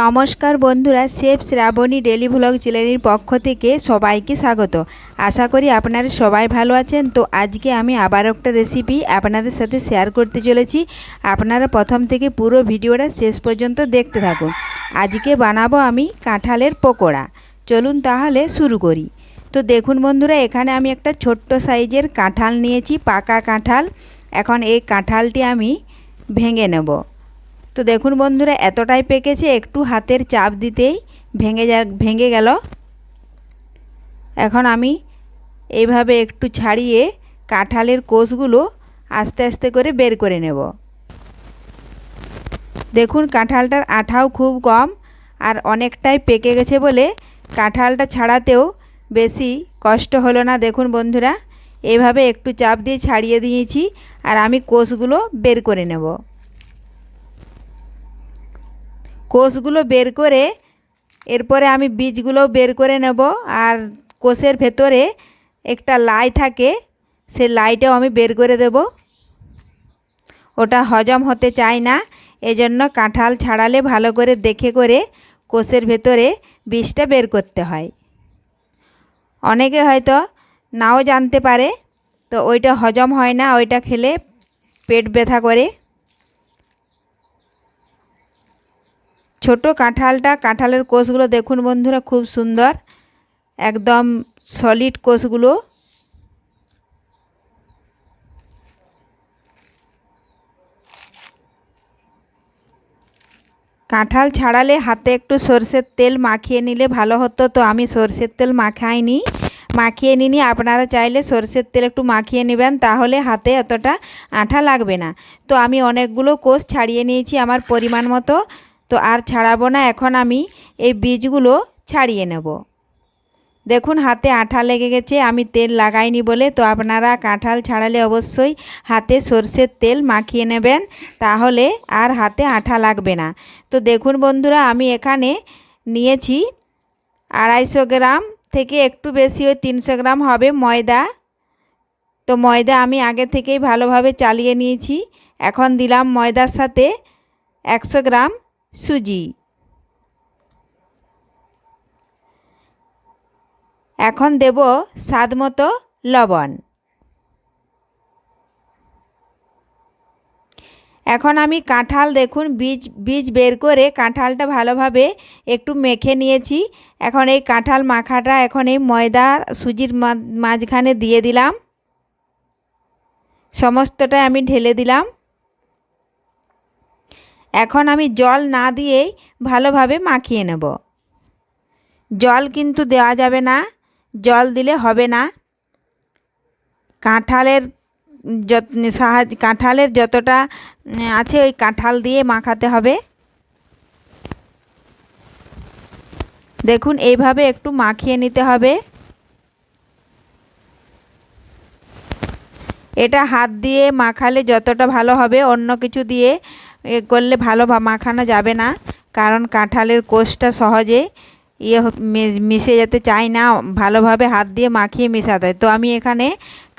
নমস্কার বন্ধুরা, chef Shrabani daily vlog চ্যানেলের পক্ষ থেকে সবাইকে স্বাগত। আশা করি আপনারা সবাই ভালো আছেন। তো আজকে আমি আবার একটা রেসিপি আপনাদের সাথে শেয়ার করতে চলেছি। আপনারা প্রথম থেকে পুরো ভিডিওটা শেষ পর্যন্ত দেখতে থাকুন। আজকে বানাবো আমি কাঁঠালের পকোড়া। চলুন তাহলে শুরু করি। তো দেখুন বন্ধুরা, এখানে আমি একটা ছোট্ট সাইজের কাঁঠাল নিয়েছি, পাকা কাঁঠাল। এখন এই কাঁঠালটি আমি ভেঙে নেব। তো দেখুন বন্ধুরা, এতটাই পেকেছে, একটু হাতের চাপ দিতেই ভেঙে গেল। এখন আমি এইভাবে একটু ছাড়িয়ে কাঁঠালের কোষগুলো আস্তে আস্তে করে বের করে নেব। দেখুন কাঁঠালটার আঠাও খুব কম আর অনেকটাই পেকে গেছে বলে কাঁঠালটা ছাড়াতেও বেশি কষ্ট হলো না। দেখুন বন্ধুরা, এইভাবে একটু চাপ দিয়ে ছাড়িয়ে দিয়েছি আর আমি কোষগুলো বের করে নেব। কোষগুলো বের করে এরপরে আমি বীজগুলো বের করে নেব। আর কোষের ভেতরে একটা লাই থাকে, সে লাইটাও আমি বের করে দেব। ওটা হজম হতে চায় না, এজন্য কাঁঠাল ছাড়ালে ভালো করে দেখে করে কোষের ভেতরে বীজটা বের করতে হয়। অনেকে হয়তো নাও জানতে পারে, তো ওইটা হজম হয় না, ওইটা খেলে পেট ব্যথা করে। ছোট কাঁঠালের কোষগুলো দেখুন বন্ধুরা, খুব সুন্দর, একদম সলিড কোষগুলো। কাঁঠাল ছাড়ালে হাতে একটু সরষের তেল মাখিয়ে নিলে ভালো হতো, তো আমি সরষের তেল মাখিয়ে নিই। আপনারা চাইলে সরষের তেল একটু মাখিয়ে নেবেন, তাহলে হাতে অতটা আঠা লাগবে না। তো আমি অনেকগুলো কোষ ছাড়িয়ে নিয়েছি আমার পরিমাণ মতো, তো আর ছাড়াবো না। এখন আমি এই বীজগুলো ছাড়িয়ে নেব। দেখুন হাতে আঠা লেগে গেছে, আমি তেল লাগাইনি বলে। তো আপনারা কাঁঠাল ছাড়ালে অবশ্যই হাতে সরষের তেল মাখিয়ে নেবেন, তাহলে আর হাতে আঠা লাগবে না। তো দেখুন বন্ধুরা, আমি এখানে নিয়েছি 250 গ্রাম থেকে একটু বেশি, ওই 300 গ্রাম হবে ময়দা। তো ময়দা আমি আগে থেকেই ভালোভাবে চালিয়ে নিয়েছি। এখন দিলাম ময়দার সাথে 100 গ্রাম সুজি। এখন দেব স্বাদ মতো লবণ। এখন আমি কাঁঠাল দেখুন বীজ বের করে কাঁঠালটা ভালোভাবে একটু মেখে নিয়েছি। এখন এই কাঁঠাল মাখাটা এখন এই ময়দা সুজির মাঝখানে দিয়ে দিলাম, সমস্তটাই আমি ঢেলে দিলাম। এখন আমি জল না দিয়েই ভালোভাবে মাখিয়ে নেব। জল কিন্তু দেওয়া যাবে না, জল দিলে হবে না। কাঁঠালের যতটা আছে ওই কাঁঠাল দিয়ে মাখাতে হবে। দেখুন এইভাবে একটু মাখিয়ে নিতে হবে। এটা হাত দিয়ে মাখালে যতটা ভালো হবে, অন্য কিছু দিয়ে করলে ভালো মাখানো যাবে না, কারণ কাঁঠালের কোষটা সহজে মিশে যেতে চায় না, ভালোভাবে হাত দিয়ে মাখিয়ে মেশাতে হয়। তো আমি এখানে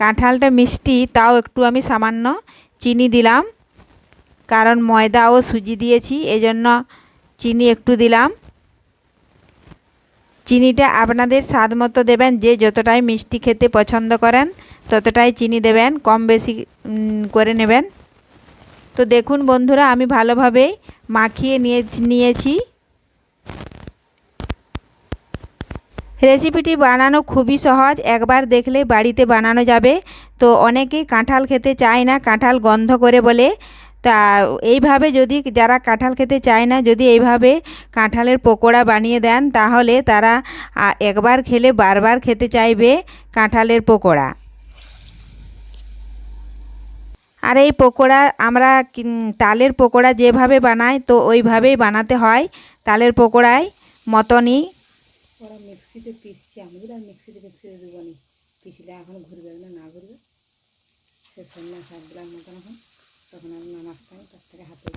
কাঁঠালটা মিষ্টি, তাও একটু আমি সামান্য চিনি দিলাম, কারণ ময়দা ও সুজি দিয়েছি, এজন্য চিনি একটু দিলাম। চিনিটা আপনাদের স্বাদ মতো দেবেন, যে যতটাই মিষ্টি খেতে পছন্দ করেন ততটাই চিনি দেবেন, কম বেশি করে নেবেন। তো দেখুন বন্ধুরা, আমি ভালোভাবে মাখিয়ে নিয়েছি। রেসিপিটি বানানো খুবই সহজ, একবার দেখলে বাড়িতে বানানো যাবে। তো অনেকেই কাঁঠাল খেতে চায় না, কাঁঠাল গন্ধ করে বলে। তা এইভাবে যদি যারা কাঁঠাল খেতে চায় না, যদি এইভাবে কাঁঠালের পকোড়া বানিয়ে দেন, তাহলে তারা একবার খেলে বারবার খেতে চাইবে কাঁঠালের পকোড়া। আর এই পকোড়া আমরা তালের পকোড়া যেভাবে বানাই, তো ওইভাবেই বানাতে হয় তালের পকোড়ায় মতনই। ওরা মিক্সিতে পিসছে, আমি আর মিক্সিতে দেবো নি, পিসলে এখন ঘুরবে না ঘুরবে, সে সন্ধ্যা 7 গ্রাম মতন এখন, তখন আমি নামাজতে হয়, তার থেকে হাতে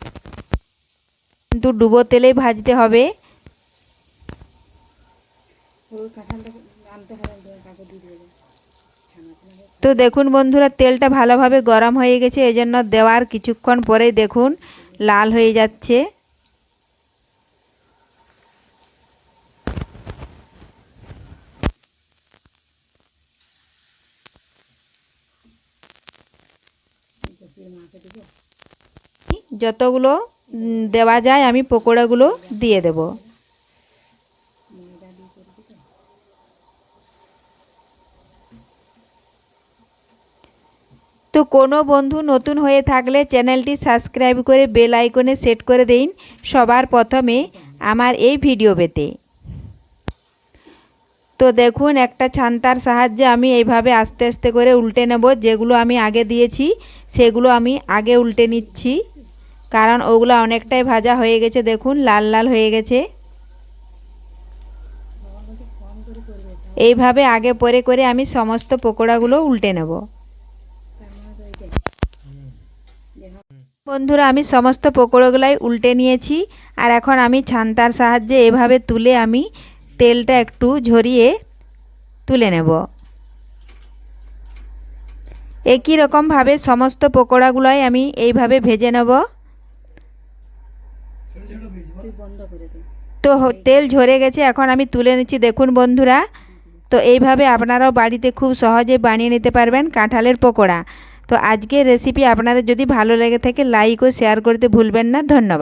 কিন্তু ডুবো তেলেই ভাজতে হবে। ওই কাঁঠালটা আনতে হবে, কাকে দিয়ে দেবে। তো দেখুন বন্ধুরা, তেলটা ভালোভাবে গরম হয়ে গেছে, এজন্য দেওয়ার কিছুক্ষণ পরেই দেখুন লাল হয়ে যাচ্ছে। দিয়ে মাকে দেবো। যতগুলো দেওয়া যায় আমি পকোড়াগুলো দিয়ে দেব। ময়দা দিয়ে করবি তো। তো কোনো বন্ধু নতুন হয়ে থাকলে চ্যানেলটি সাবস্ক্রাইব করে বেল আইকনে সেট করে দিন সবার প্রথমে আমার এই ভিডিও পেতে। তো দেখুন একটা ছান্তার সাহায্যে আমি এইভাবে আস্তে আস্তে করে উল্টে নেব। যেগুলো আমি আগে দিয়েছি সেগুলো আমি আগে উল্টে নিচ্ছি, কারণ ওগুলো অনেকটাই ভাজা হয়ে গেছে। দেখুন লাল লাল হয়ে গেছে। এইভাবে আগে পরে করে আমি সমস্ত পকোড়াগুলো উল্টে নেব। বন্ধুরা আমি সমস্ত পকোড়াগুলাই উল্টে নিয়েছি, আর এখন আমি ছান্তার সাহায্যে এভাবে তুলে আমি তেলটা একটু ঝরিয়ে তুলে নেব। একই রকমভাবে সমস্ত পকোড়াগুলোই আমি এইভাবে ভেজে নেব। তো তেল ঝরে গেছে, এখন আমি তুলে নিচ্ছি। দেখুন বন্ধুরা, তো এইভাবে আপনারাও বাড়িতে খুব সহজে বানিয়ে নিতে পারবেন কাঁঠালের পকোড়া। তো আজকের রেসিপি আপনাদের যদি ভালো লেগে থাকে লাইক ও শেয়ার করতে ভুলবেন না। ধন্যবাদ।